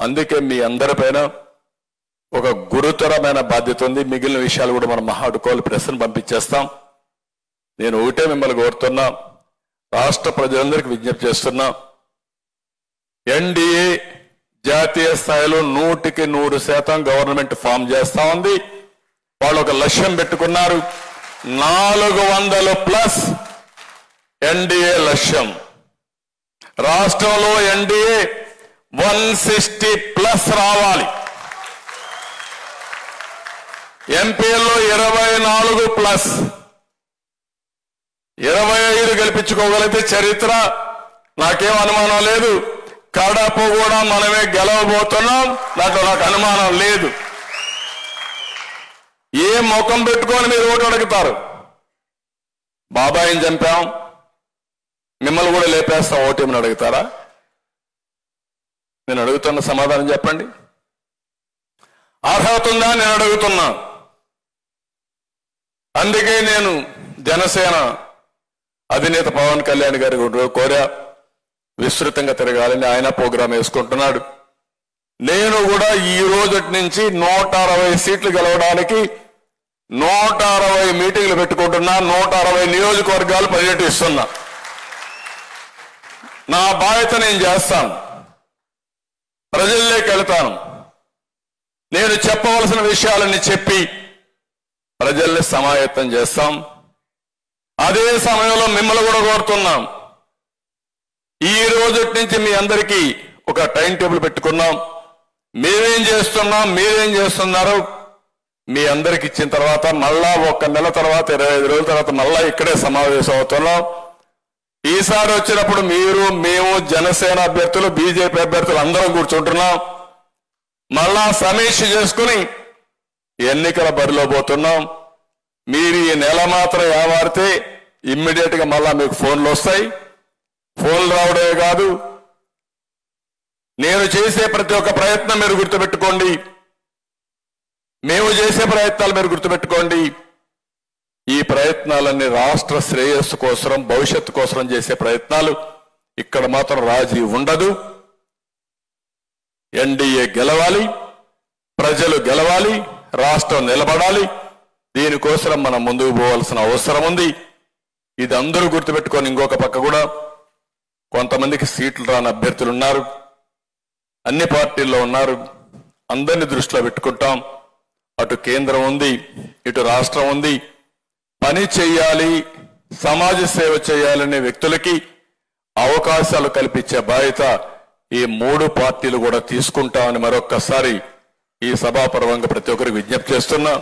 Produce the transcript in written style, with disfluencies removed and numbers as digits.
అందుకే మీ అందరిపైన ఒక గురుతరమైన బాధ్యత ఉంది. మిగిలిన విషయాలు కూడా మనం మహాడుకోవాలి, ప్రెస్ను పంపించేస్తాం. నేను ఒకటే మిమ్మల్ని కోరుతున్నా, రాష్ట్ర ప్రజలందరికీ విజ్ఞప్తి చేస్తున్నా, ఎన్డీఏ జాతీయ స్థాయిలో 100% గవర్నమెంట్ ఫామ్ చేస్తా ఉంది. వాళ్ళు ఒక లక్ష్యం పెట్టుకున్నారు, 400+ ఎన్డీఏ లక్ష్యం. రాష్ట్రంలో ఎన్డీఏ 160+ రావాలి. ఎంపీల్లో 24+, 25 గెలిపించుకోగలిగితే చరిత్ర, నాకేం అనుమానం లేదు. కడప కూడా మనమే గెలవబోతున్నాం, దాంట్లో నాకు అనుమానం లేదు. ఏ ముఖం పెట్టుకొని మీరు ఓటు అడుగుతారు? బాబాయిని చంపాం, మిమ్మల్ని కూడా లేపేస్తాం ఓటేమని అడుగుతారా? నేను అడుగుతున్న సమాధానం చెప్పండి. అర్హత ఉందా నేను అడుగుతున్నా. అందుకే నేను జనసేన అధినేత పవన్ కళ్యాణ్ గారికి కోరా, విస్తృతంగా తిరగాలని. ఆయన ప్రోగ్రాం వేసుకుంటున్నాడు. నేను కూడా ఈ రోజు నుంచి 160 సీట్లు గెలవడానికి 160 మీటింగ్లు పెట్టుకుంటున్నా, 160 నియోజకవర్గాలు పర్యటిస్తున్నా. నా బాధ్యత నేను చేస్తాను, ప్రజల్లోకి వెళ్తాను. నేను చెప్పవలసిన విషయాలన్నీ చెప్పి ప్రజల్ని సమాయత్తం చేస్తాం. అదే సమయంలో మిమ్మల్ని కూడా కోరుతున్నాం, ఈ రోజు నుంచి మీ అందరికీ ఒక టైం టేబుల్ పెట్టుకున్నాం. మేమేం చేస్తున్నాం, మీరేం చేస్తున్నారు, మీ అందరికి ఇచ్చిన తర్వాత మళ్ళా 1 నెల తర్వాత 25 రోజుల తర్వాత మళ్ళా ఇక్కడే సమావేశం అవుతున్నాం. ఈసారి వచ్చినప్పుడు మీరు, మేము, జనసేన అభ్యర్థులు, బీజేపీ అభ్యర్థులు అందరం కూర్చుంటున్నాం. మళ్ళా సమీక్ష చేసుకుని ఎన్నికల బరిలో పోతున్నాం. మీరు ఈ నెల మాత్రం ఏమారితే ఇమ్మీడియట్ గా మళ్ళా మీకు ఫోన్లు వస్తాయి. ఫోన్లు రావడమే కాదు, నేను చేసే ప్రతి ఒక్క ప్రయత్నం మీరు గుర్తుపెట్టుకోండి, మేము చేసే ప్రయత్నాలు మీరు గుర్తుపెట్టుకోండి. ఈ ప్రయత్నాలన్నీ రాష్ట్ర శ్రేయస్సు కోసం, భవిష్యత్తు కోసం చేసే ప్రయత్నాలు. ఇక్కడ మాత్రం రాజీ ఉండదు. ఎన్డీఏ గెలవాలి, ప్రజలు గెలవాలి, రాష్ట్రం నిలబడాలి. దీనికోసం మనం ముందుకు పోవాల్సిన అవసరం ఉంది. ఇది అందరూ గుర్తుపెట్టుకొని, ఇంకొక పక్క కూడా కొంతమందికి సీట్లు రాని అభ్యర్థులు ఉన్నారు, అన్ని పార్టీల్లో ఉన్నారు. అందరినీ దృష్టిలో పెట్టుకుంటాం. అటు కేంద్రం ఉంది, ఇటు రాష్ట్రం ఉంది. పని చేయాలి, సమాజ సేవ చేయాలనే వ్యక్తులకి అవకాశాలు కల్పించే బాధ్యత ఈ 3 పార్టీలు కూడా తీసుకుంటామని మరొక్కసారి ఈ సభాపర్వంగా ప్రతి ఒక్కరికి విజ్ఞప్తి చేస్తున్నా.